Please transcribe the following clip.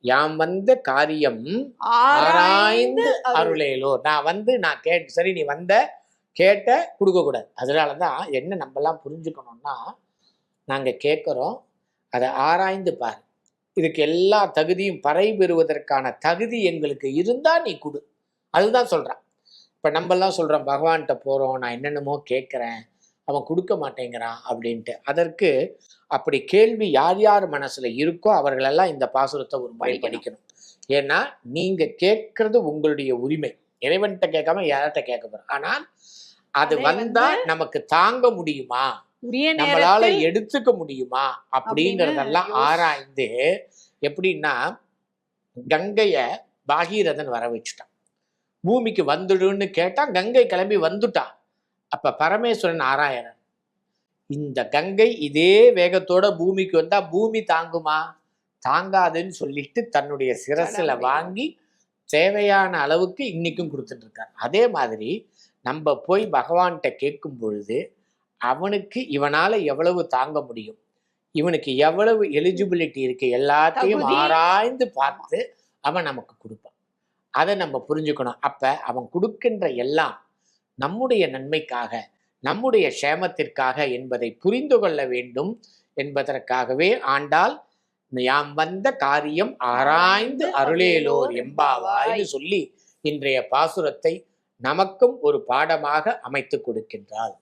யாம் வந்த காரியம் ஆராய்ந்து ஆராய்ந்து அருளேலோ. நான் கேட்டு சரி நீ வந்த கேட்ட கொடுக்க கூடாது. அதனாலதான் என்ன நம்ம எல்லாம் புரிஞ்சுக்கணும்னா, நாங்க கேட்கிறோம், அதை ஆராய்ந்து பாரு. இதுக்கு எல்லா தகுதியும் பறை பெறுவதற்கான தகுதி எங்களுக்கு இருந்தா நீ கொடு. அதுதான் சொல்றான். இப்ப நம்ம எல்லாம் சொல்றோம், பகவான்கிட்ட போறோம், நான் என்னென்னமோ கேட்கிறேன், அவன் கொடுக்க மாட்டேங்கிறான் அப்படின்ட்டு. அதற்கு அப்படி கேள்வி யார் யார் மனசுல இருக்கோ அவர்களெல்லாம் இந்த பாசுரத்தை ஒரு முறை படிக்கணும். ஏன்னா நீங்க கேட்கறது உங்களுடைய உரிமை. இறைவன்கிட்ட கேட்காம யார்கிட்ட கேட்க போறோம். ஆனால் அது வந்தா நமக்கு தாங்க முடியுமா, நம்மளால எடுத்துக்க முடியுமா அப்படிங்கறதெல்லாம் ஆராய்ந்து. எப்படின்னா, கங்கைய பாகீரதன் வர வச்சுட்டான். பூமிக்கு வந்துடுன்னு கேட்டா கங்கை கிளம்பி வந்துட்டான். அப்ப பரமேஸ்வரன் ஆராயறன், இந்த கங்கை இதே வேகத்தோட பூமிக்கு வந்தா பூமி தாங்குமா, தாங்காதுன்னு சொல்லிட்டு தன்னுடைய சிரசுல வாங்கி தேவையான அளவுக்கு இன்னைக்கும் கொடுத்துட்டு இருக்கார். அதே மாதிரி நம்ம போய் பகவான்கிட்ட கேட்கும் பொழுது அவனுக்கு இவனால எவ்வளவு தாங்க முடியும், இவனுக்கு எவ்வளவு எலிஜிபிலிட்டி இருக்கு, எல்லாத்தையும் ஆராய்ந்து பார்த்து அவன் நமக்கு கொடுப்பான். அதை நம்ம புரிஞ்சுக்கணும். அப்ப அவன் கொடுக்கின்ற எல்லாம் நம்முடைய நன்மைக்காக, நம்முடைய க்ஷேமத்திற்காக என்பதை புரிந்து கொள்ள வேண்டும் என்பதற்காகவே ஆண்டாள் யாம் வந்த காரியம் ஆராய்ந்து அருளேலோர் எம்பாவாய்னு சொல்லி இன்றைய பாசுரத்தை நமக்கும் ஒரு பாடமாக அமைத்து கொடுக்கின்றாள்.